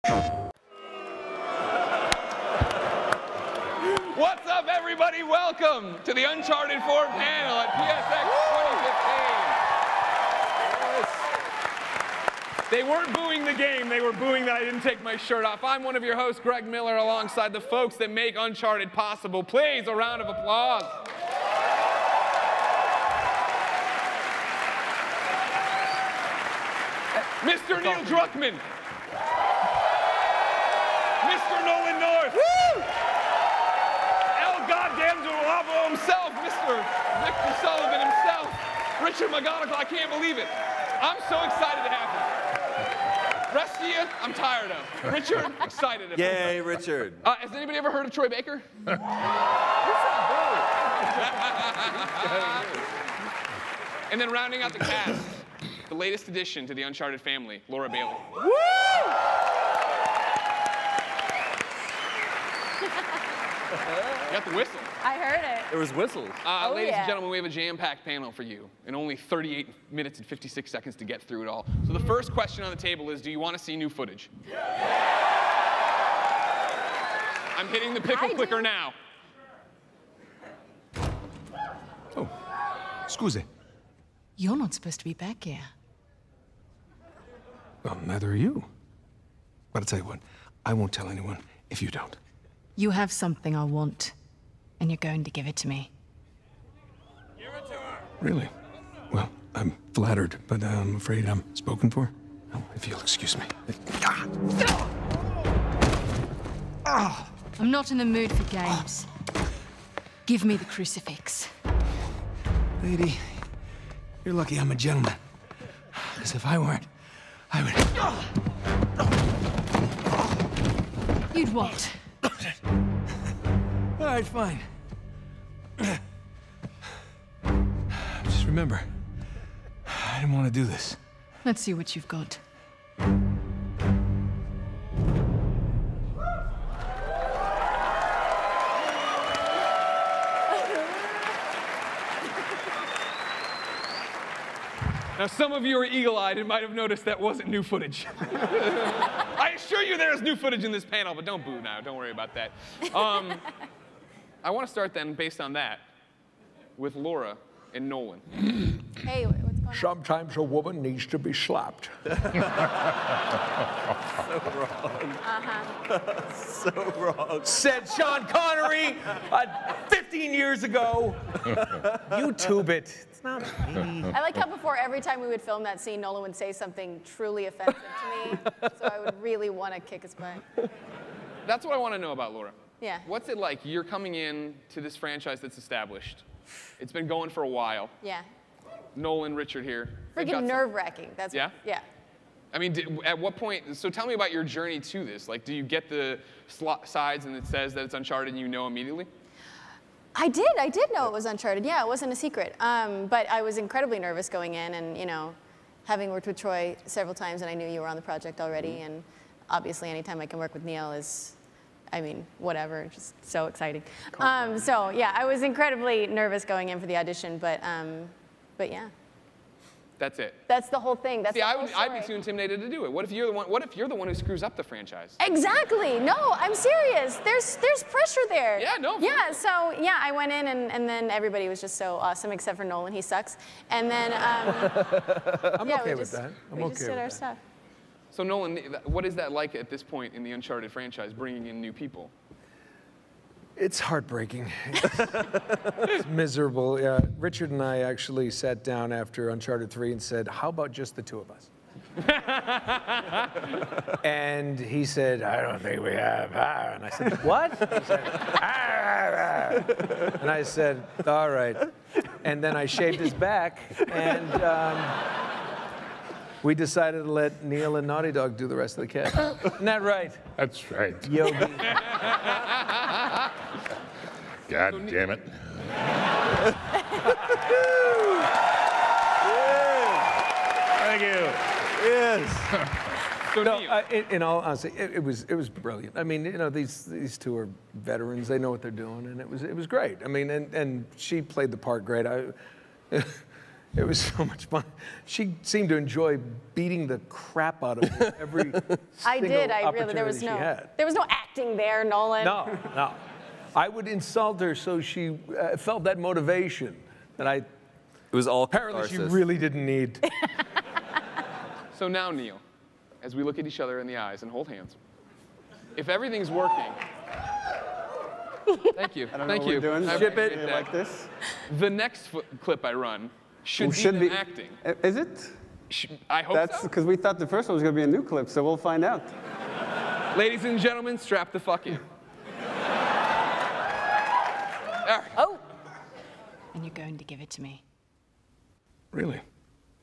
What's up, everybody? Welcome to the Uncharted 4 panel at PSX 2015. They weren't booing the game, they were booing that I didn't take my shirt off. I'm one of your hosts, Greg Miller, alongside the folks that make Uncharted possible. Please, a round of applause. Mr. Neil Druckmann. Mr. Nolan North. Woo! El Goddamn Duravo himself, Mr. Victor Sullivan himself. Richard McGonigal, I can't believe it. I'm so excited to have him. Rest of you, I'm tired of. Richard, excited of him. Yay, Richard. Has anybody ever heard of Troy Baker? And then rounding out the cast, the latest addition to the Uncharted family, Laura Bailey. Woo! You got the whistle. I heard it. There was whistles. Ladies and gentlemen, we have a jam-packed panel for you, and only 38 minutes and 56 seconds to get through it all. So the first question on the table is, do you want to see new footage? I'm hitting the pickle clicker now. Oh, scusi. You're not supposed to be back here. Well, neither are you. But I'll tell you what, I won't tell anyone if you don't. You have something I want, and you're going to give it to me. Give it to her. Really? Well, I'm flattered, but I'm afraid I'm spoken for. Oh, if you'll excuse me. I'm not in the mood for games. Give me the crucifix. Lady, you're lucky I'm a gentleman. Because if I weren't, I would... You'd what? All right, fine. Just remember, I didn't want to do this. Let's see what you've got. Now, some of you are eagle-eyed and might have noticed that wasn't new footage. I assure you there is new footage in this panel, but don't boo now. Don't worry about that. I want to start then, based on that, with Laura and Nolan. Hey, what's going on? Sometimes a woman needs to be slapped. So wrong. So wrong. Said Sean Connery 15 years ago. YouTube it. It's not me. I like how before every time we would film that scene, Nolan would say something truly offensive to me, so I would really want to kick his butt. That's what I want to know about Laura. Yeah. What's it like? You're coming in to this franchise that's established. It's been going for a while. Yeah. Nolan, Richard here. Freaking nerve-wracking. That's yeah? Yeah. I mean, at what point, so tell me about your journey to this. Like, do you get the sides and it says that it's Uncharted and you know immediately? I did know it was Uncharted. Yeah, it wasn't a secret. But I was incredibly nervous going in, and you know, having worked with Troy several times, and I knew you were on the project already, and obviously anytime I can work with Neil is, I mean, whatever, just so exciting. So yeah, I was incredibly nervous going in for the audition, but yeah. That's it. That's the whole thing. That's See, the whole story. I'd be too intimidated to do it. What if you're the one? What if you're the one who screws up the franchise? Exactly. No, I'm serious. There's pressure there. Yeah, no. Yeah. So yeah, I went in and then everybody was just so awesome except for Nolan. He sucks. And then I'm yeah, okay we with just, that. I'm we okay just did with our that. stuff. So Nolan, what is that like at this point in the Uncharted franchise, bringing in new people? It's heartbreaking. It's miserable. Yeah, Richard and I actually sat down after Uncharted 3 and said, how about just the two of us? And he said, I don't think we have. And I said, what? He said, and I said, all right. And then I shaved his back, and we decided to let Neil and Naughty Dog do the rest of the cast. Isn't that right? That's right. Yogi. God damn it. Thank you. Yes. So No, Neil, in all honesty, it was brilliant. I mean, you know, these two are veterans. They know what they're doing, and it was great. I mean, and she played the part great. It was so much fun. She seemed to enjoy beating the crap out of me every I did. single I really. There was opportunity she had. There was no acting there, Nolan. No, no. I would insult her so she felt that motivation that It was all apparently she catharsis. really didn't need. So now, Neil, as we look at each other in the eyes and hold hands, if everything's working, thank you, I don't thank know what you. we're doing. I Ship appreciate it. that. Like this? The next clip I run should be them acting. Is it? I hope That's so. because we thought the first one was going to be a new clip, so we'll find out. Ladies and gentlemen, strap the fuck in. All right. Oh. And you're going to give it to me. Really?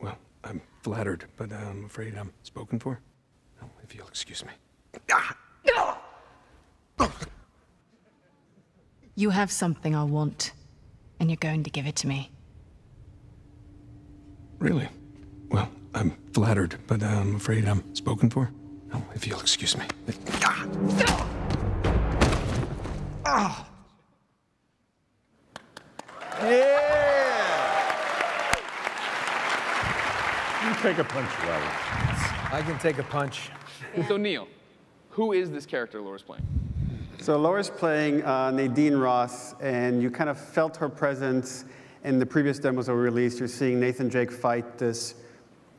Well, I'm flattered, but I'm afraid I'm spoken for. Oh, if you'll excuse me. You have something I want, and you're going to give it to me. Really? Well, I'm flattered, but I'm afraid I'm spoken for. Oh, if you'll excuse me. You take a punch, Robert. I can take a punch. So Neil, who is this character Laura's playing? So Laura's playing Nadine Ross, and you kind of felt her presence in the previous demos that were released. You're seeing Nathan Drake fight this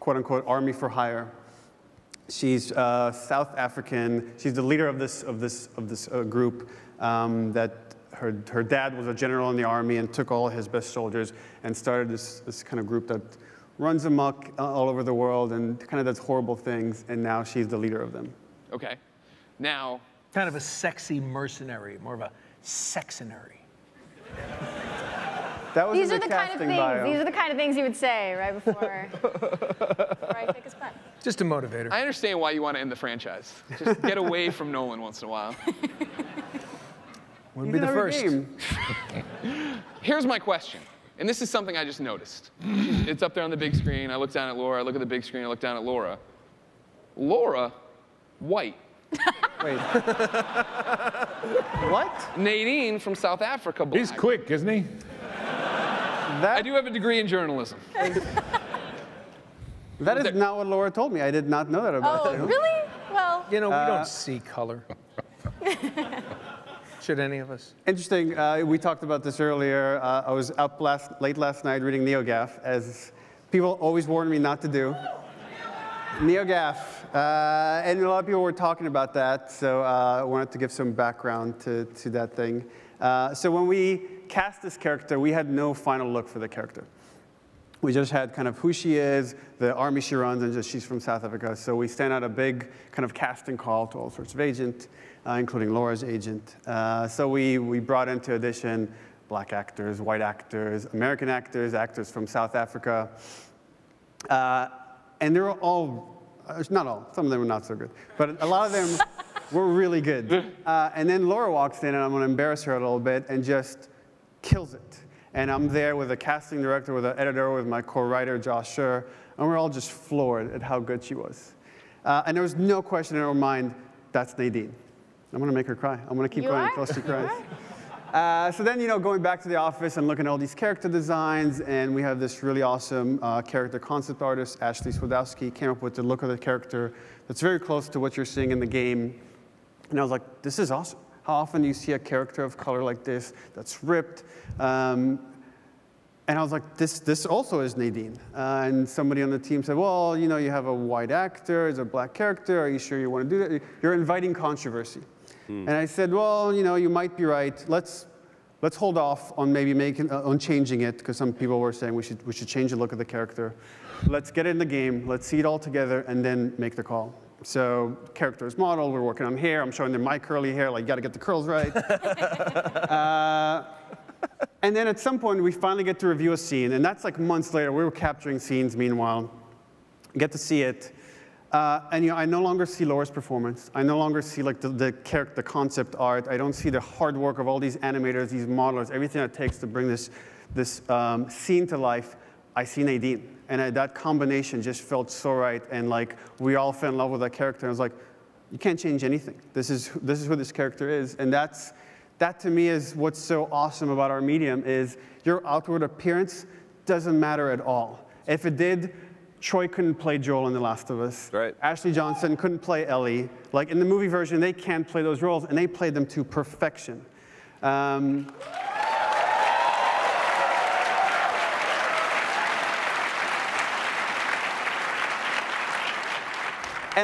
quote-unquote army for hire. She's South African. She's the leader of this group that her dad was a general in the army and took all his best soldiers and started this kind of group that runs amok all over the world and kind of does horrible things, and now she's the leader of them. Okay. Now, Kind of a sexy mercenary, more of a sexinary. That was These in are the kind of casting things. bio. These are the kind of things you would say right before I take a spot. Just a motivator. I understand why you want to end the franchise. Just get away from Nolan once in a while. Wouldn't be the first. Here's my question, and this is something I just noticed. It's up there on the big screen. I look down at Laura. I look at the big screen. I look down at Laura. Laura, white. Wait. What? Nadine from South Africa, black. He's quick, isn't he? I do have a degree in journalism. That is not what Laura told me. I did not know that about Oh, you. really? Well, You know, we don't see color. Should any of us? Interesting. We talked about this earlier. I was up late last night reading NeoGAF, as people always warn me not to do. NeoGAF. And a lot of people were talking about that, so I wanted to give some background to that thing. So when we cast this character, we had no final look for the character. We just had kind of who she is, the army she runs, and just she's from South Africa. So we sent out a big kind of casting call to all sorts of agents, including Laura's agent. So we brought into audition black actors, white actors, American actors, actors from South Africa. And they were all, not all, some of them were not so good, but a lot of them were really good. And then Laura walks in, and I'm going to embarrass her a little bit, and just kills it. And I'm there with a casting director, with an editor, with my co-writer, Josh Scher, and we're all just floored at how good she was. And there was no question in our mind, that's Nadine. I'm going to make her cry. I'm going to keep You going are? until she cries. So then, going back to the office and looking at all these character designs, and we have this really awesome character concept artist, Ashley Swodowski, came up with the look of the character that's very close to what you're seeing in the game. And I was like, this is awesome. How often do you see a character of color like this that's ripped? And I was like, this also is Nadine. And somebody on the team said, well, you have a white actor, it's a black character. Are you sure you want to do that? You're inviting controversy. And I said, well, you might be right. Let's hold off on maybe on changing it, because some people were saying we should change the look of the character. Let's get it in the game. Let's see it all together, and then make the call. So character is modeled. We're working on hair. I'm showing them my curly hair. Like, you got to get the curls right. And then at some point, we finally get to review a scene, and that's like months later. We were capturing scenes meanwhile. Get to see it. And I no longer see Laura's performance. I no longer see like the character, the concept art. I don't see the hard work of all these animators, these modelers, everything it takes to bring this scene to life. I see Nadine, and that combination just felt so right. And like we all fell in love with that character. And I was like, you can't change anything. This is who this character is, and that to me is what's so awesome about our medium is your outward appearance doesn't matter at all. If it did, Troy couldn't play Joel in The Last of Us. Right. Ashley Johnson couldn't play Ellie. Like in the movie version, they can't play those roles, and they played them to perfection. And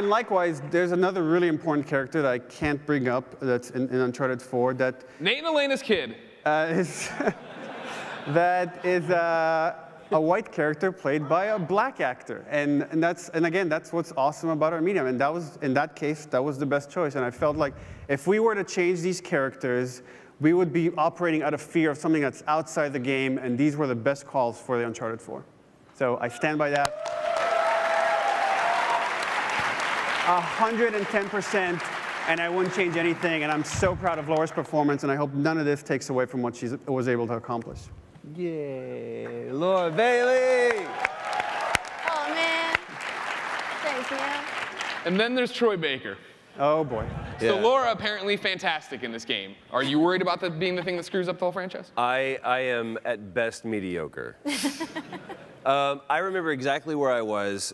likewise, there's another really important character that I can't bring up that's in Uncharted 4 that Nate and Elena's kid. is that is a white character played by a black actor, and again that's what's awesome about our medium. And that was, in that case, that was the best choice. And I felt like if we were to change these characters, we would be operating out of fear of something that's outside the game. And these were the best calls for the Uncharted 4. So I stand by that. 110%, and I wouldn't change anything. And I'm so proud of Laura's performance, and I hope none of this takes away from what she was able to accomplish. Yay, Laura Bailey! Oh, man. Thank you. And then there's Troy Baker. Oh, boy. So Yeah. Laura, apparently fantastic in this game. Are you worried about that being the thing that screws up the whole franchise? I am at best mediocre. I remember exactly where I was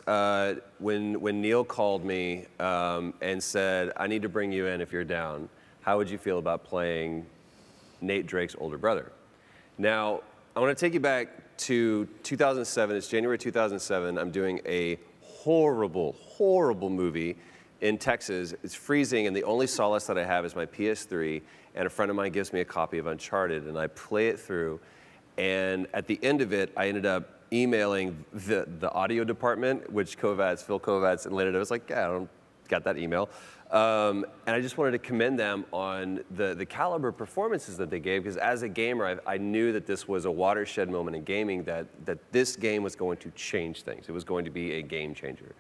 when Neil called me and said, I need to bring you in if you're down. How would you feel about playing Nate Drake's older brother? Now, I want to take you back to 2007. It's January 2007. I'm doing a horrible, horrible movie in Texas. It's freezing, and the only solace that I have is my PS3, and a friend of mine gives me a copy of Uncharted, and I play it through, and at the end of it, I ended up emailing the audio department, which Phil Kovacs, and later I was like, yeah, I don't got that email. And I just wanted to commend them on the caliber of performances that they gave, because as a gamer, I knew that this was a watershed moment in gaming, that this game was going to change things. It was going to be a game changer.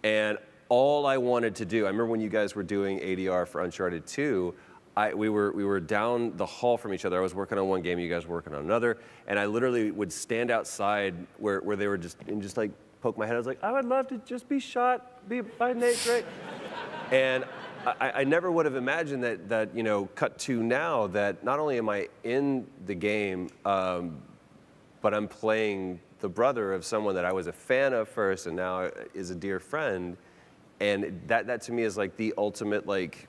And all I wanted to do, I remember when you guys were doing ADR for Uncharted 2, we were down the hall from each other. I was working on one game, you guys were working on another, and I literally would stand outside where they were just like poke my head. I was like, I would love to just be shot by Nate Drake. And I never would have imagined that you know, cut to now, that not only am I in the game, but I'm playing the brother of someone that I was a fan of first and now is a dear friend. And that to me is like the ultimate like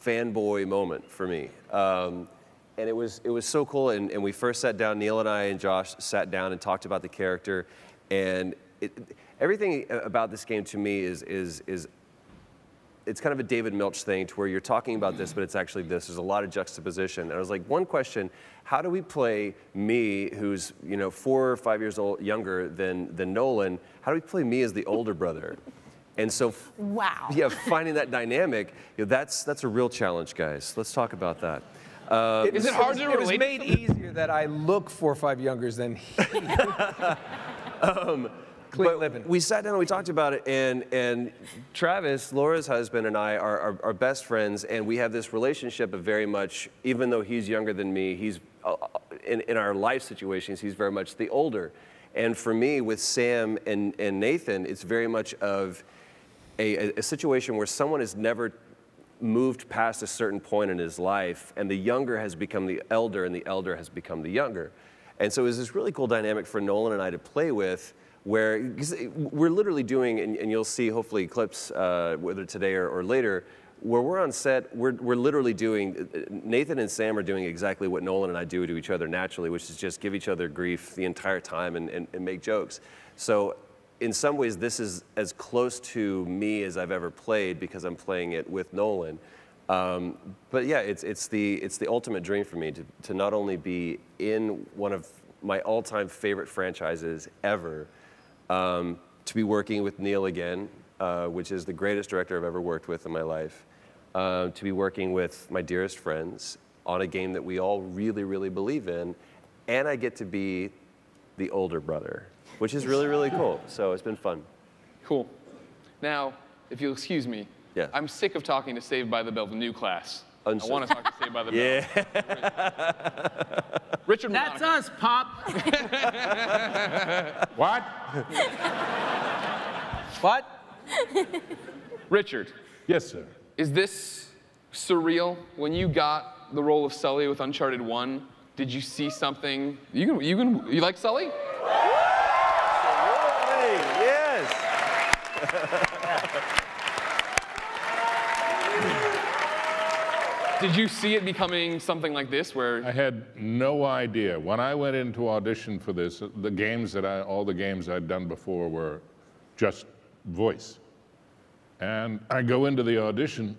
fanboy moment for me. And it was so cool. And we first sat down, Neil and I and Josh sat down and talked about the character. And everything about this game to me is it's kind of a David Milch thing, to where you're talking about this, but it's actually this. There's a lot of juxtaposition. And I was like, one question, how do we play me, who's 4 or 5 years younger than Nolan, how do we play me as the older brother? And so, wow. Yeah, finding that dynamic, that's a real challenge, guys. Let's talk about that. Is it hard to relate? It was made easier that I look 4 or 5 younger than he. Clean living. We sat down and we talked about it, and Travis, Laura's husband, and I are best friends, and we have this relationship of very much, even though he's younger than me, he's in our life situations, he's very much the older. And for me, with Sam and Nathan, it's very much of a situation where someone has never moved past a certain point in his life, and the younger has become the elder, and the elder has become the younger. And so it was this really cool dynamic for Nolan and I to play with, where we're literally doing, and you'll see hopefully clips, whether today or later, where we're on set, we're literally doing, Nathan and Sam are doing exactly what Nolan and I do to each other naturally, which is just give each other grief the entire time and make jokes. So in some ways, this is as close to me as I've ever played, because I'm playing it with Nolan. But yeah, it's the ultimate dream for me to not only be in one of my all-time favorite franchises ever, to be working with Neil again, which is the greatest director I've ever worked with in my life, to be working with my dearest friends on a game that we all really, really believe in, and I get to be the older brother, which is really, really cool. So it's been fun. Cool. Now, if you'll excuse me, Yeah. I'm sick of talking to Saved by the Bell, the new class. I want to talk to Saved by the Bell. Yeah. Richard That's Monaco. us, Pop. What? What? Richard, Yes, sir. is this surreal? When you got the role of Sully with Uncharted 1, did you see something? You like Sully? Did you see it becoming something like this, where I had no idea. When I went into audition for this, all the games I'd done before were just voice. And I go into the audition,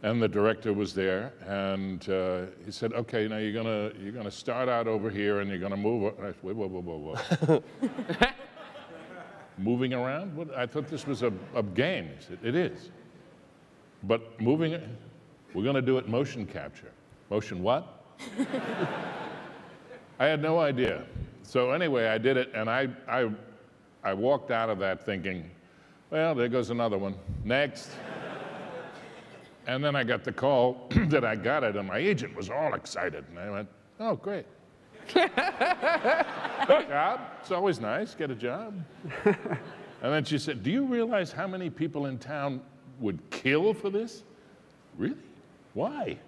and the director was there, and he said, "Okay, now you're gonna start out over here, and you're gonna move." And I said, whoa. Moving around? What? I thought this was a game. He said, "It is, but moving it. We're going to do it motion capture." Motion what? I had no idea. So anyway, I did it, and I walked out of that thinking, well, there goes another one. Next. And then I got the call that I got it, and my agent was all excited. And I went, oh, great. Job. It's always nice, get a job. And then she said, do you realize how many people in town would kill for this? Really? Why?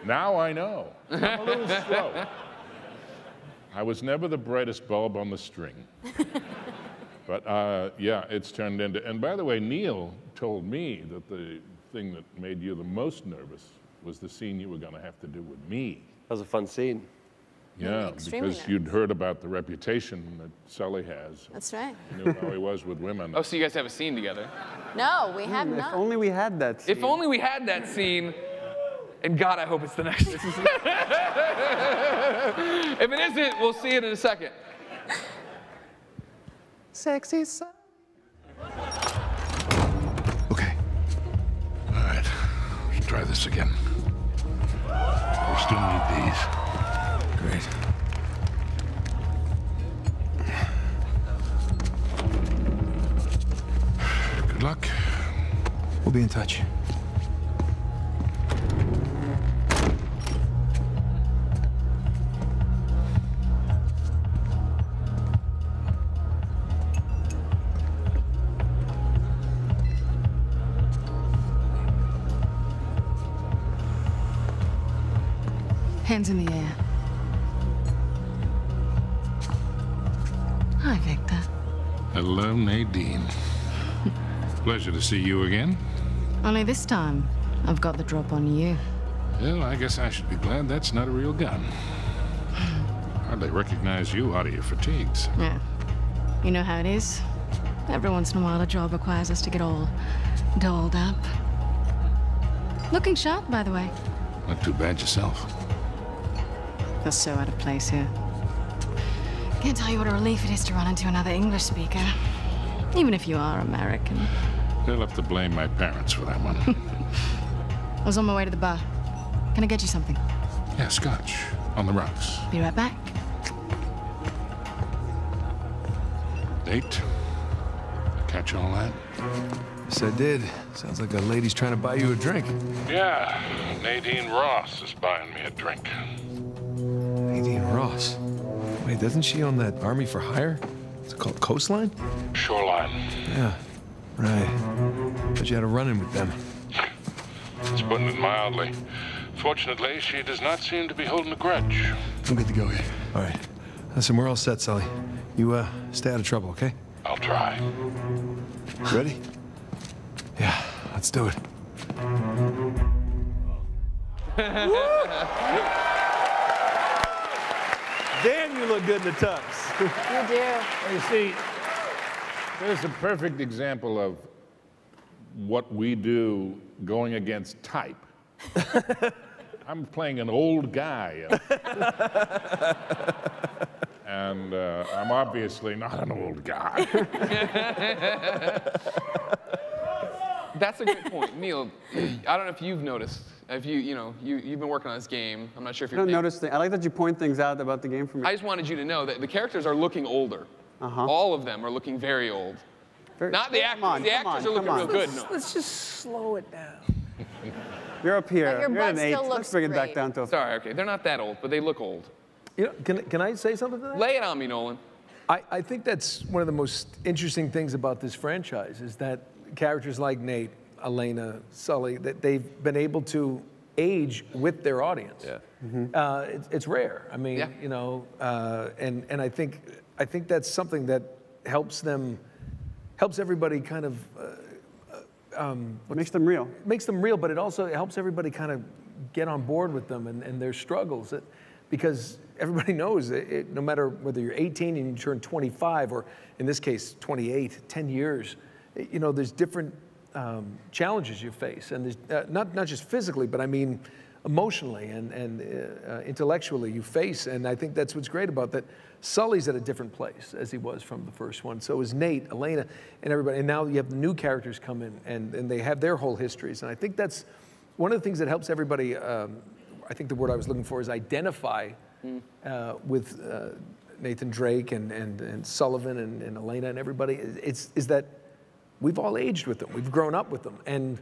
Now I know. I'm a little slow. I was never the brightest bulb on the string. But yeah, it's turned into, and by the way, Neil told me that the thing that made you the most nervous was the scene you were going to have to do with me. That was a fun scene. Extremely Yeah, because nervous. you'd heard about the reputation that Sully has. That's right. You knew how he was with women. Oh, so you guys have a scene together? No, we have If not. only we had that scene. If only we had that scene, and God, I hope it's the next. If it isn't, we'll see it in a second. Sexy son. Okay. All right, let's try this again. We still need these. Great. Good luck. We'll be in touch. Hands in the air. Hi, Victor. Hello, Nadine. Pleasure to see you again. Only this time, I've got the drop on you. Well, I guess I should be glad that's not a real gun. Hardly recognize you out of your fatigues. Yeah. You know how it is. Every once in a while, a job requires us to get all dolled up. Looking sharp, by the way. Not too bad yourself. Feel so out of place here. Can't tell you what a relief it is to run into another English speaker. Even if you are American. They'll have to blame my parents for that one. I was on my way to the bar. Can I get you something? Yeah, scotch. On the rocks. Be right back. Date? Catch all that? Yes, I did. Sounds like a lady's trying to buy you a drink. Yeah, Nadine Ross is buying me a drink. Nadine Ross. Wait, doesn't she own that Army for Hire? Is it called Coastline? Shoreline. Yeah, right. But you had a run-in with them. It's putting it mildly. Fortunately, she does not seem to be holding a grudge. I'm good to go here. All right. Listen, we're all set, Sully. You, stay out of trouble, okay? I'll try. Ready? Yeah, let's do it. Damn, you look good in the tux. You do. You see, there's a perfect example of what we do going against type. I'm playing an old guy. And I'm obviously not an old guy. That's a good point, Neil. I don't know if you've noticed. If you've been working on this game. I'm not sure if I you're. don't notice things. I like that you point things out about the game for me. I just wanted you to know that the characters are looking older. All of them are looking very old. Not the actors. The actors are looking real good. No. Let's just slow it down. You're up here. But your You're butt at an 8. still Let's looks bring it back great. down to a Sorry, okay. They're not that old, but they look old. You know, can I say something to that? Lay it on me, Nolan. I think that's one of the most interesting things about this franchise is that characters like Nate, Elena, Sully, that they've been able to age with their audience. Yeah. It's rare. I mean, Yeah. you know, and I think that's something that helps them helps everybody kind of makes them real. Makes them real, but it also helps everybody kind of get on board with them and their struggles. Because everybody knows no matter whether you're 18 and you turn 25, or in this case, 28, 10 years, you know, there's different challenges you face. And there's, not just physically, but I mean emotionally and intellectually you face. And I think that's what's great about that. Sully's at a different place as he was from the first one. So is Nate, Elena, and everybody. And now you have the new characters come in and they have their whole histories. And I think that's one of the things that helps everybody, I think the word I was looking for is identify with Nathan Drake and Sullivan and Elena and everybody, is that we've all aged with them. We've grown up with them. And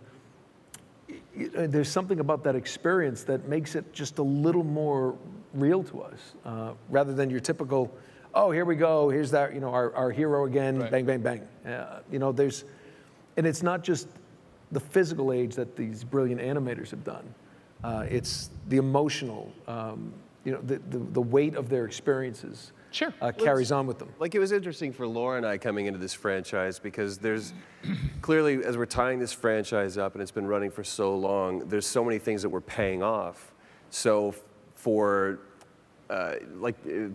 there's something about that experience that makes it just a little more real to us, rather than your typical, oh, here we go, here's that, you know, our hero again, right. Bang, bang, bang. You know, and it's not just the physical age that these brilliant animators have done. It's the emotional, you know, the weight of their experiences carries on with them. Like, it was interesting for Laura and I coming into this franchise because there's clearly, as we're tying this franchise up and it's been running for so long, there's so many things that we're paying off. So for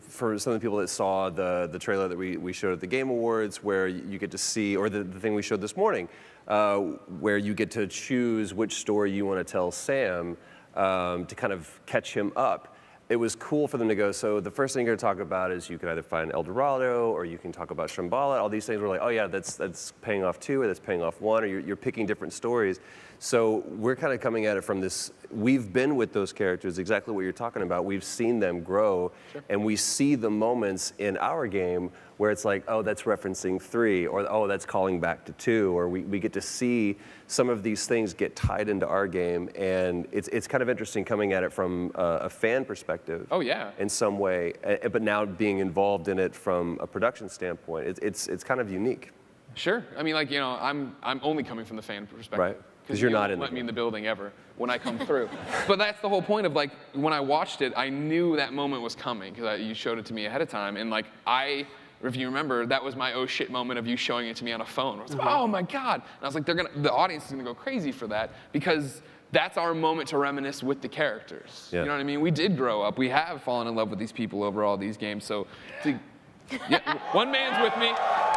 for some of the people that saw the trailer that we showed at the Game Awards, where you get to see, or the thing we showed this morning, where you get to choose which story you want to tell Sam to kind of catch him up. It was cool for them to go, so the first thing you're going to talk about is you can either find El Dorado or you can talk about Shambhala. All these things were like, oh yeah, that's paying off 2, or that's paying off 1, or you're picking different stories. So we're kind of coming at it from this, we've been with those characters, exactly what you're talking about. We've seen them grow, and we see the moments in our game where it's like, oh, that's referencing 3, or oh, that's calling back to 2, or we get to see some of these things get tied into our game, and it's kind of interesting coming at it from a fan perspective. Oh yeah. In some way, but now being involved in it from a production standpoint, it's kind of unique. Sure. I mean, like, you know, I'm only coming from the fan perspective. Right. Because you're not in let me in the building ever when I come through. But that's the whole point of, like, when I watched it, I knew that moment was coming because you showed it to me ahead of time. And, like, if you remember, that was my oh shit moment of you showing it to me on a phone. I was like, oh my God. And I was like, the audience is gonna go crazy for that because that's our moment to reminisce with the characters. Yeah. You know what I mean? We did grow up. We have fallen in love with these people over all these games. So one man's with me.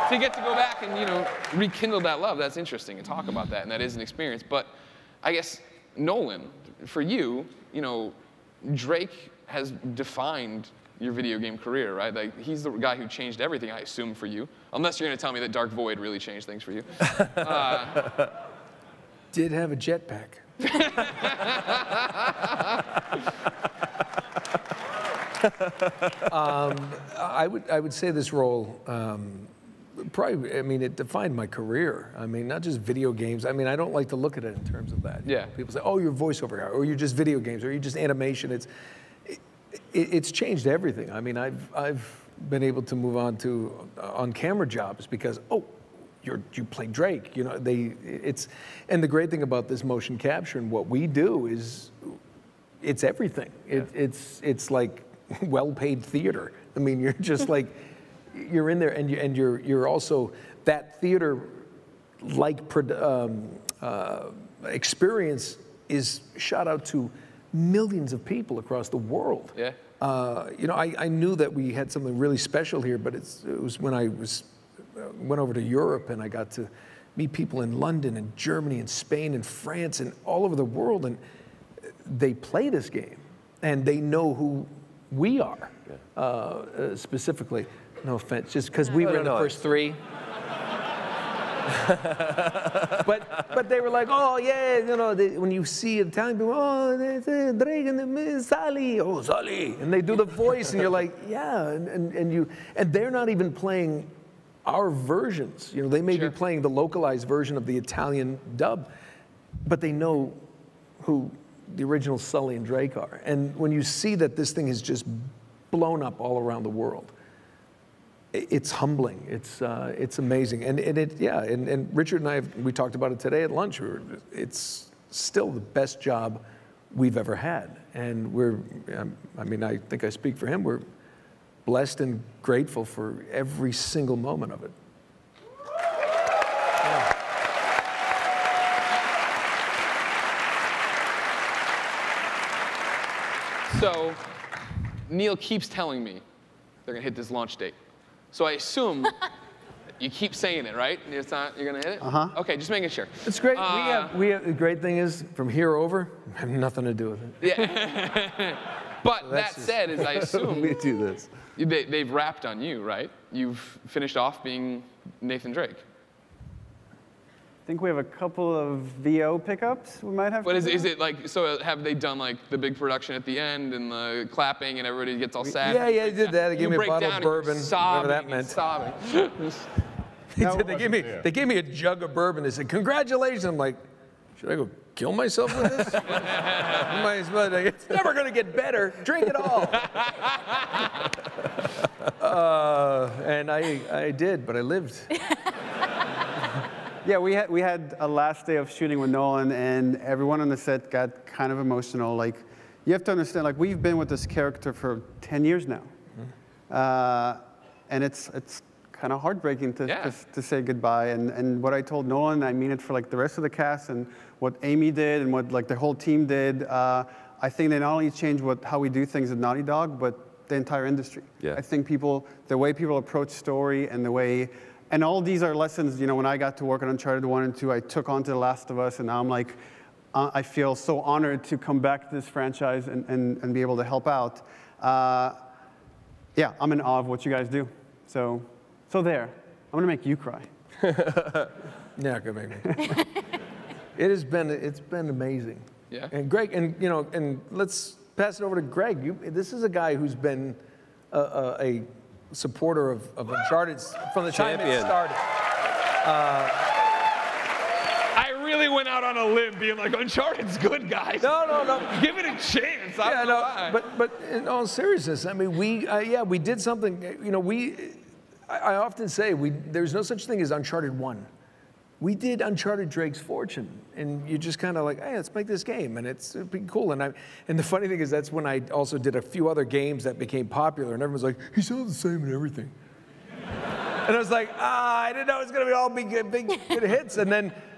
To get to go back and, you know, rekindle that love, that's interesting, and talk about that, and that is an experience. But I guess, Nolan, for you, you know, Drake has defined your video game career, right? Like, he's the guy who changed everything, I assume, for you. Unless you're going to tell me that Dark Void really changed things for you. Did have a jetpack. I would say this role, probably, I mean, it defined my career. I mean, not just video games. I mean, I don't like to look at it in terms of that. Yeah. People say, oh, you're voiceover guy, or you're just video games, or you're just animation. It's changed everything. I mean, I've been able to move on to on-camera jobs because, oh, you play Drake. You know, and the great thing about this motion capture and what we do is, it's everything. Yeah. It's like well-paid theater. I mean, you're just like, you're in there, and you're also that theater-like experience is shot out to millions of people across the world. Yeah. You know, I knew that we had something really special here, but it was when I went over to Europe and I got to meet people in London and Germany and Spain and France and all over the world, and they play this game and they know who we are, specifically. No offense, just because we were in the first 3. but they were like, oh yeah, you know, when you see Italian people, oh, there's Drake and Sally, oh Sally, and they do the voice, and you're like, yeah, and they're not even playing our versions. You know, they may be playing the localized version of the Italian dub, but they know who the original Sully and Drake are. And when you see that this thing is just blown up all around the world, it's humbling. It's amazing. And Richard and I, we talked about it today at lunch. It's still the best job we've ever had. And I mean, I think I speak for him, we're blessed and grateful for every single moment of it. So Neil keeps telling me they're gonna hit this launch date. So I assume you keep saying it, right? You're gonna hit it? Uh-huh. Okay, just making sure. It's great. The great thing is, from here over, I have nothing to do with it. Yeah. But that said, is I assume We do this. they've wrapped on you, right? You've finished off being Nathan Drake. I think we have a couple of VO pickups we might have. But is it like, so have they done like the big production at the end and the clapping and everybody gets all sad? Yeah, they did that. They gave me a bottle of bourbon, whatever that meant. Sobbing. They gave me a jug of bourbon. They said, "Congratulations." I'm like, should I go kill myself with this? It's never going to get better. Drink it all. And I did, but I lived. Yeah, we had a last day of shooting with Nolan, and everyone on the set got kind of emotional. Like, you have to understand, like, we've been with this character for 10 years now. And it's kind of heartbreaking to say goodbye. And what I told Nolan, I mean it for like the rest of the cast, and what Amy did and what like the whole team did. I think they not only changed how we do things at Naughty Dog, but the entire industry. Yeah. I think the way people approach story and the way, and all these are lessons, you know, when I got to work on Uncharted 1 and 2, I took on to The Last of Us, and now I'm like, I feel so honored to come back to this franchise and be able to help out. Yeah, I'm in awe of what you guys do. So there, I'm gonna make you cry. Yeah, good make me. It's been amazing. Yeah. And Greg, and let's pass it over to Greg. This is a guy who's been a supporter of Uncharted from the time it started. I really went out on a limb being like, Uncharted's good, guys. No. Give it a chance. I don't know why. But in all seriousness, I mean, we did something. You know, I often say there's no such thing as Uncharted 1. We did Uncharted Drake's Fortune, and you just kind of like, hey, let's make this game, and it'd be cool. And the funny thing is, that's when I also did a few other games that became popular, and everyone's like, he sounds the same in everything. And I was like, I didn't know it was gonna be all big good hits.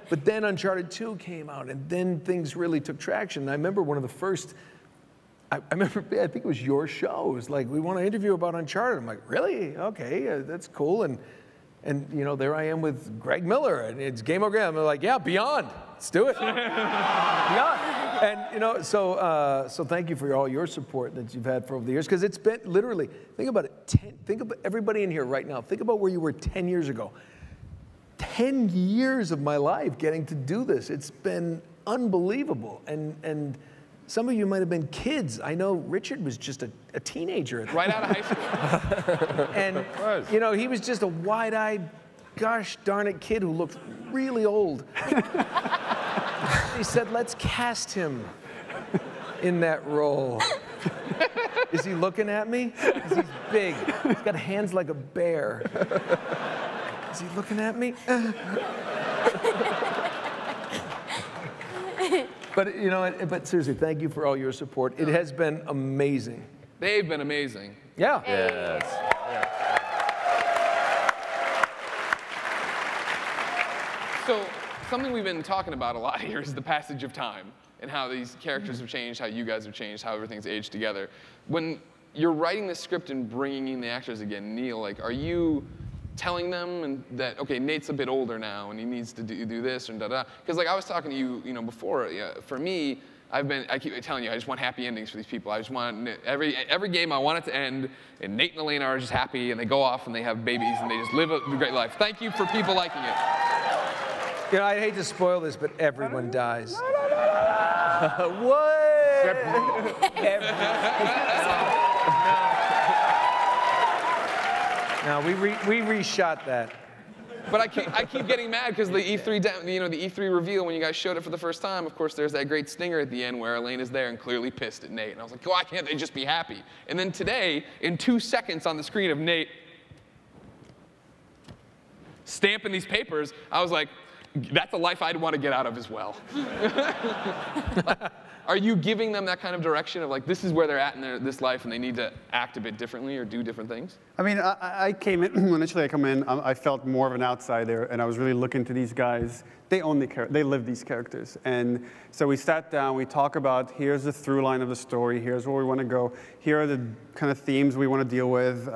But then Uncharted 2 came out, and then things really took traction. And I remember one of the first. I think it was your show. It was like, we want to interview about Uncharted. I'm like, really? Okay, that's cool. And you know, there I am with Greg Miller, and it's Game Over. I'm like, yeah, Beyond. Let's do it. Beyond. And you know, so thank you for all your support that you've had for over the years, because it's been literally. Think about it. Think about everybody in here right now. Think about where you were 10 years ago. 10 years of my life getting to do this. It's been unbelievable. And some of you might have been kids. I know Richard was just a teenager at Right out of high school. And, you know, he was just a wide-eyed, gosh darn it kid who looked really old. He said, let's cast him in that role. Is he looking at me? 'Cause he's big. He's got hands like a bear. Is he looking at me? But you know, but seriously, thank you for all your support. It has been amazing. They've been amazing. Yeah. Yes. So something we've been talking about a lot here is the passage of time and how these characters have changed, how you guys have changed, how everything's aged together. When you're writing the script and bringing in the actors again, Neil, like, are you telling them that, okay, Nate's a bit older now and he needs to do this and da-da? Because like I was talking to you, before, for me, I keep telling you, I just want happy endings for these people. I just want, every game I want it to end, and Nate and Elena are just happy, and they go off and they have babies, and they just live a great life. Thank you for people liking it. You know, I hate to spoil this, but everyone dies. What? No, we reshot that. But I keep getting mad because the E3, the E3 reveal when you guys showed it for the first time, of course, there's that great stinger at the end where Elena's there and clearly pissed at Nate. And I was like, why can't they just be happy? And then today, in 2 seconds on the screen of Nate stamping these papers, I was like, that's a life I'd want to get out of as well. Are you giving them that kind of direction of like, this is where they're at in this life and they need to act a bit differently or do different things? I mean, I came in, initially I come in, I felt more of an outsider, and I was really looking to these guys. They own they live these characters. And so we sat down, we talk about, here's the through line of the story, here's where we want to go, here are the kind of themes we want to deal with,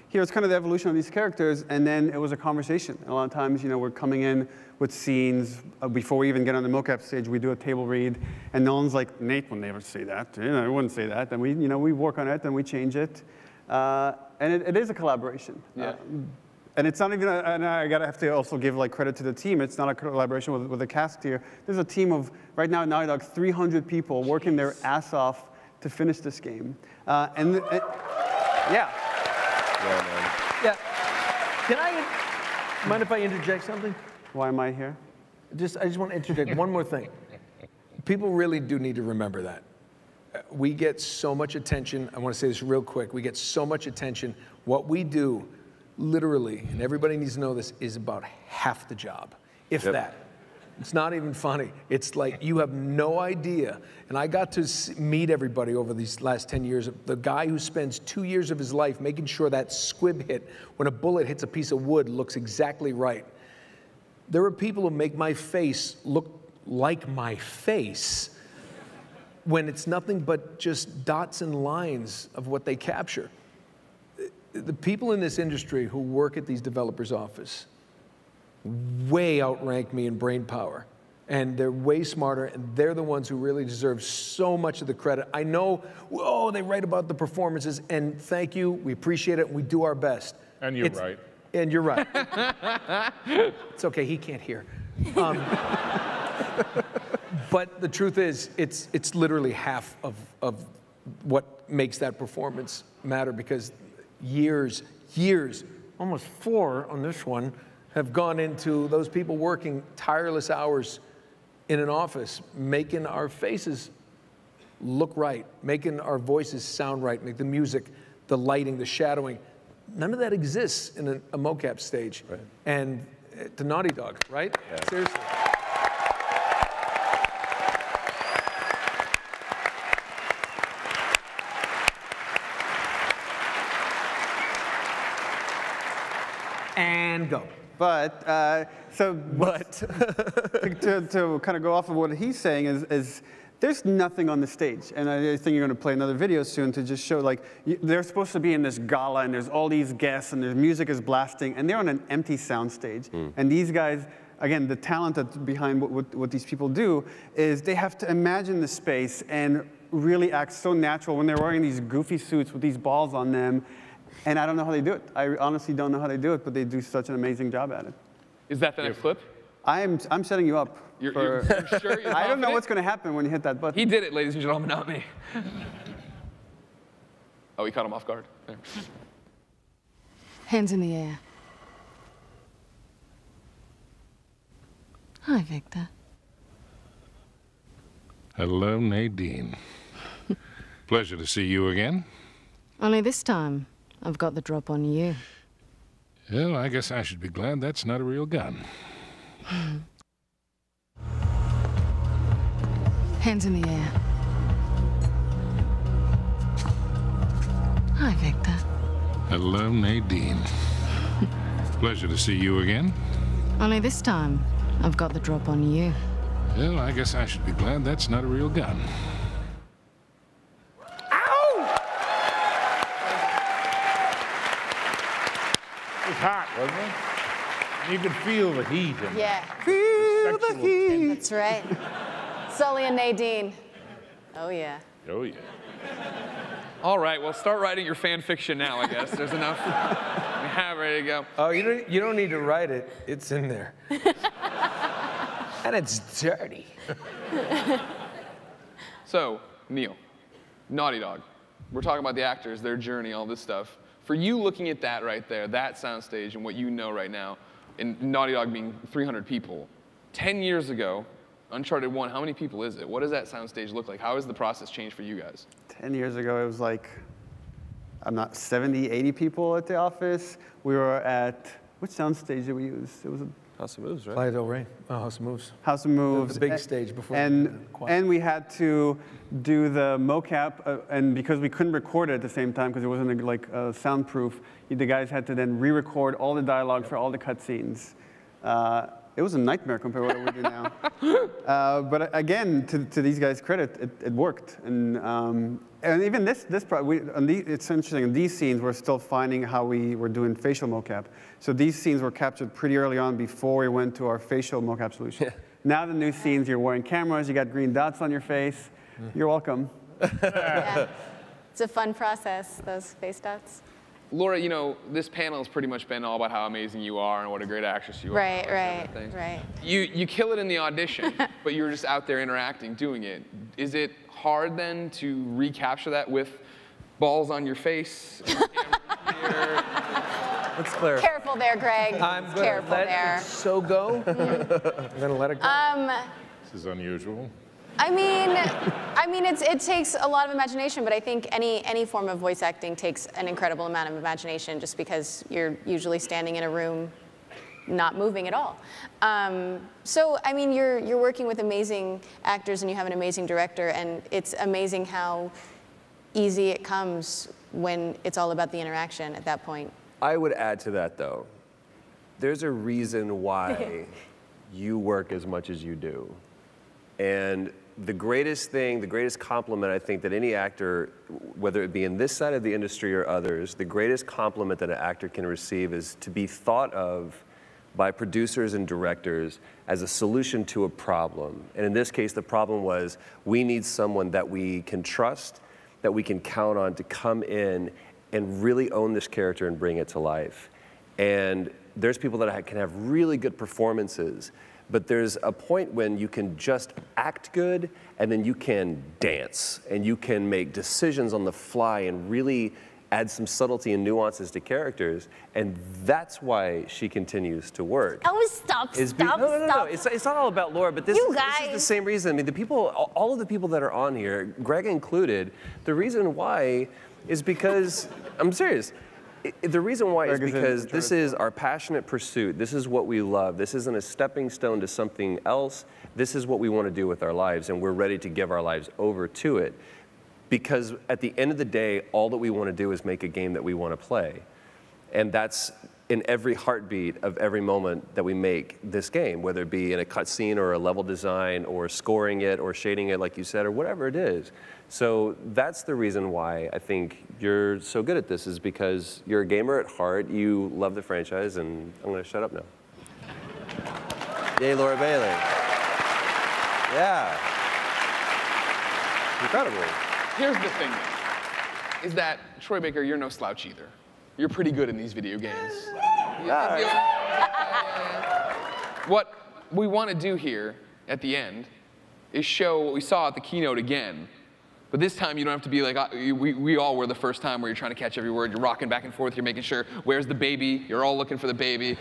here's kind of the evolution of these characters, and then it was a conversation. And a lot of times, you know, we're coming in with scenes, before we even get on the mocap stage, we do a table read, and Nolan's like, Nate will never say that, you know, I wouldn't say that, and we, you know, we work on it, and we change it. And it is a collaboration. Yeah. And it's not even, and I gotta have to also give like credit to the team. It's not a collaboration with the cast here. There's a team of, right now at Naughty Dog, 300 people working their ass off to finish this game. Yeah. Yeah, man. Yeah. Can I, mind if I interject something? Why am I here? I just want to interject one more thing. People really do need to remember that. We get so much attention. I want to say this real quick. We get so much attention. What we do, literally, and everybody needs to know this, is about half the job, if that. It's not even funny. It's like you have no idea. And I got to meet everybody over these last 10 years. The guy who spends 2 years of his life making sure that squib hit, when a bullet hits a piece of wood, looks exactly right. There are people who make my face look like my face when it's nothing but just dots and lines of what they capture. The people in this industry who work at these developers' office way outrank me in brain power. And they're way smarter, and they're the ones who really deserve so much of the credit. I know, oh, they write about the performances, and thank you, we appreciate it, and we do our best. And you're right. And you're right. It's okay, he can't hear. But the truth is, it's literally half of what makes that performance matter, because years, almost 4 on this one, have gone into those people working tireless hours in an office, making our faces look right, making our voices sound right, make the music, the lighting, the shadowing. None of that exists in a mocap stage. Right. And to Naughty Dog, right? Yeah. Seriously. And go. But, to kind of go off of what he's saying is there's nothing on the stage. And I think you're going to play another video soon to just show, like, they're supposed to be in this gala, and there's all these guests, and their music is blasting, and they're on an empty sound stage. And these guys, again, the talent that's behind what these people do is they have to imagine the space and really act so natural when they're wearing these goofy suits with these balls on them. And I don't know how they do it. I honestly don't know how they do it, but they do such an amazing job at it. Is that the next clip? I'm setting you up. You're sure? You're I don't know what's going to happen when you hit that button. He did it, ladies and gentlemen, not me. Oh, he caught him off guard. There. Hands in the air. Hi, Victor. Hello, Nadine. Pleasure to see you again. Only this time, I've got the drop on you. Well, I guess I should be glad that's not a real gun. Hands in the air. Hi, Victor. Hello, Nadine. Pleasure to see you again. Only this time, I've got the drop on you. Well, I guess I should be glad that's not a real gun. It was hot, wasn't it? You could feel the heat. Yeah. Feel the heat. That's right. Sully and Nadine. Oh, yeah. Oh, yeah. All right, well, start writing your fan fiction now, I guess. There's enough. We have ready to go. Oh, you don't need to write it. It's in there. And it's dirty. So, Neil, Naughty Dog. We're talking about the actors, their journey, all this stuff. For you looking at that right there, that soundstage and what you know right now, and Naughty Dog being 300 people, 10 years ago, Uncharted 1, how many people is it? What does that soundstage look like? How has the process changed for you guys? 10 years ago, it was like, 70, 80 people at the office. We were at, which soundstage did we use? It was House of Moves, right? Playa del Rey. Oh, House of Moves. House of Moves. The big stage before. And we had to do the mocap, and because we couldn't record it at the same time because it wasn't like soundproof, the guys had to then re-record all the dialogue for all the cutscenes. It was a nightmare compared to what we do now. But again, to these guys' credit, it worked. And even it's interesting. In these scenes, we're still finding how we were doing facial mocap. So these scenes were captured pretty early on before we went to our facial mocap solution. Now the new scenes, you're wearing cameras, you got green dots on your face. You're welcome. Yeah. It's a fun process, those face dots. Laura, you know, this panel has pretty much been all about how amazing you are and what a great actress you are. Right. You kill it in the audition, but you're just out there interacting, doing it. Is it hard then to recapture that with balls on your face? Let's clarify. Careful there, Greg. I'm gonna Careful let there. it so go. I'm gonna let it go. This is unusual. I mean, it takes a lot of imagination, but I think any form of voice acting takes an incredible amount of imagination, just because you're usually standing in a room, not moving at all. So I mean, you're working with amazing actors, and you have an amazing director, and it's amazing how easy it comes when it's all about the interaction at that point. I would add to that, though. There's a reason why you work as much as you do. And the greatest thing, the greatest compliment I think that any actor, whether it be in this side of the industry or others, the greatest compliment that an actor can receive is to be thought of by producers and directors as a solution to a problem. And in this case, the problem was we need someone that we can trust, that we can count on to come in and really own this character and bring it to life. And there's people that can have really good performances, but there's a point when you can just act good, and then you can dance, and you can make decisions on the fly and really add some subtlety and nuances to characters, and that's why she continues to work. Oh, stop. No. It's not all about Laura, but this is the same reason. I mean, the people, all of the people that are on here, Greg included, the reason why is because, I'm serious, the reason why is because this is our passionate pursuit. This is what we love. This isn't a stepping stone to something else. This is what we want to do with our lives, and we're ready to give our lives over to it. Because at the end of the day, all that we want to do is make a game that we want to play. And that's in every heartbeat of every moment that we make this game, whether it be in a cutscene or a level design or scoring it or shading it, like you said, or whatever it is. So that's the reason why I think you're so good at this, is because you're a gamer at heart, you love the franchise, and I'm going to shut up now. Yay, Laura Bailey. Yeah. Incredible. Here's the thing, is that, Troy Baker, you're no slouch either. You're pretty good in these video games. What we want to do here at the end is show what we saw at the keynote again. But this time, you don't have to be like we all were the first time, where you're trying to catch every word. You're rocking back and forth. You're making sure, where's the baby? You're all looking for the baby.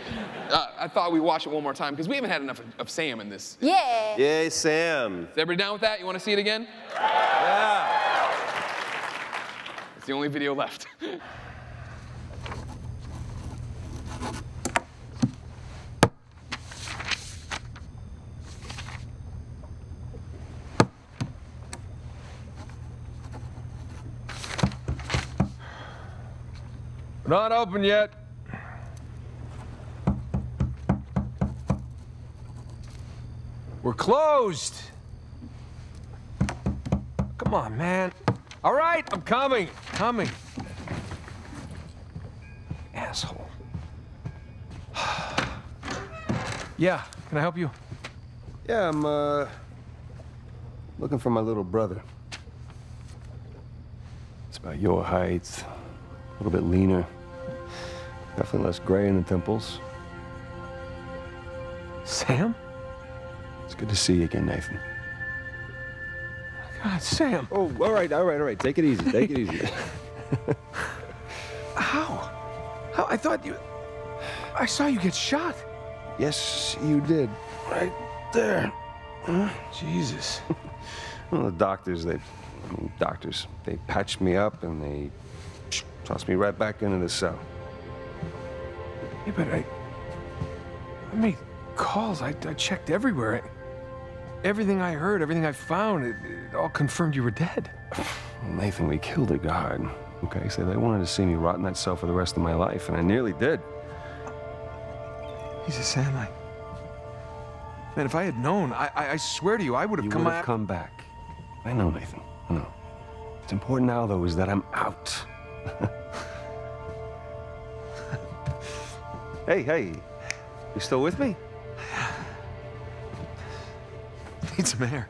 I thought we'd watch it one more time, because we haven't had enough of Sam in this. Yeah. Yay, Sam. Is everybody down with that? You want to see it again? Yeah. It's the only video left. Not open yet. We're closed. Come on, man. All right, I'm coming. Coming. Asshole. Yeah, can I help you? Yeah, I'm looking for my little brother. It's about your height, a little bit leaner, definitely less gray in the temples. Sam? It's good to see you again, Nathan. God, Sam. Oh, all right. Take it easy, take it easy. How? I thought you... I saw you get shot. Yes, you did. Right there. Huh? Jesus. Well, the doctors, they patched me up and they tossed me right back into the cell. Yeah, but I mean, calls. I checked everywhere. Everything I heard, everything I found, it all confirmed you were dead. Nathan, we killed a guard. Okay, so they wanted to see me rot in that cell for the rest of my life, and I nearly did. He's a Sam. Man, if I had known, I swear to you, I would have come You would out. have come back. I know, Nathan. I know. What's important now, though, is that I'm out. Hey, you still with me? Need some air.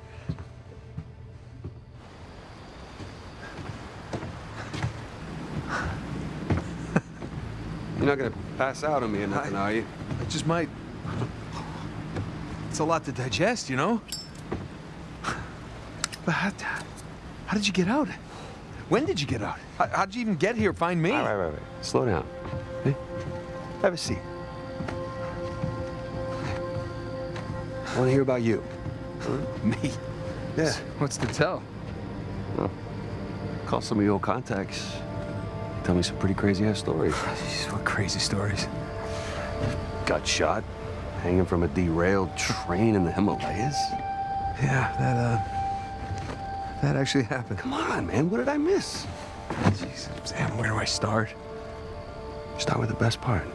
You're not gonna pass out on me or nothing, are you? I just might. It's a lot to digest, you know? But how did you get out? When did you get out? How'd you even get here? Find me? All right. Slow down. Hey, have a seat. I want to hear about you. Me? Yeah. What's to tell? Well, call some of your old contacts. Tell me some pretty crazy-ass stories. Jeez, what crazy stories. Got shot, hanging from a derailed train in the Himalayas. Yeah, that actually happened. Come on, man, what did I miss? Jeez, Sam, where do I start? Start with the best part.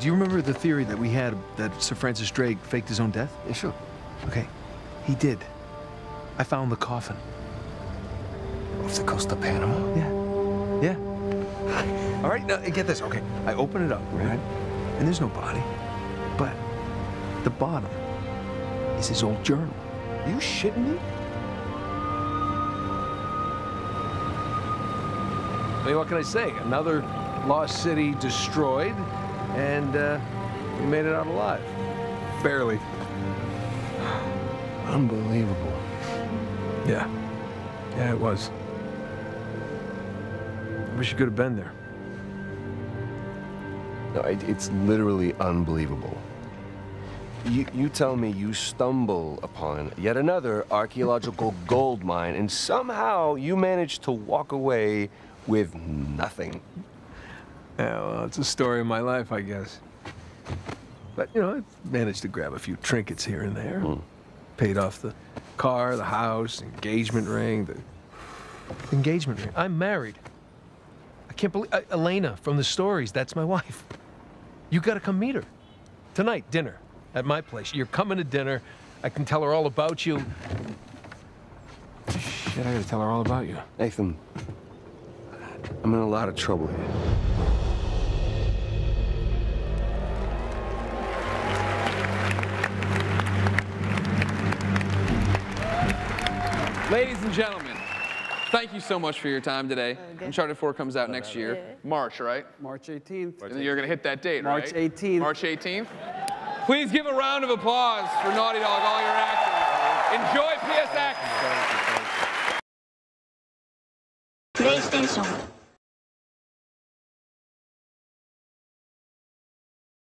Do you remember the theory that we had that Sir Francis Drake faked his own death? Yeah, sure. Okay, he did. I found the coffin. Off the coast of Panama? Yeah. All right, now get this. Okay, I open it up, right? And there's no body, but the bottom is his old journal. Are you shitting me? I mean, what can I say? Another lost city destroyed, and we made it out alive. Barely. Unbelievable. Yeah, it was. I wish you could have been there. No, it's literally unbelievable. You tell me you stumble upon yet another archaeological gold mine, and somehow you manage to walk away with nothing. Yeah, well, it's a story of my life, I guess. But, you know, I managed to grab a few trinkets here and there. Paid off the car, the house, engagement ring, the engagement ring. I'm married. I can't believe... Elena from the stories, that's my wife. You gotta come meet her. Tonight, dinner, at my place. You're coming to dinner. I can tell her all about you. Shit, I gotta tell her all about you. Nathan, I'm in a lot of trouble here. Ladies and gentlemen, thank you so much for your time today. Uncharted 4 comes out next year. March, right? March 18th. And you're going to hit that date, March right? 18th. March 18th. Please give a round of applause for Naughty Dog, all your actors. Enjoy PSX. PlayStation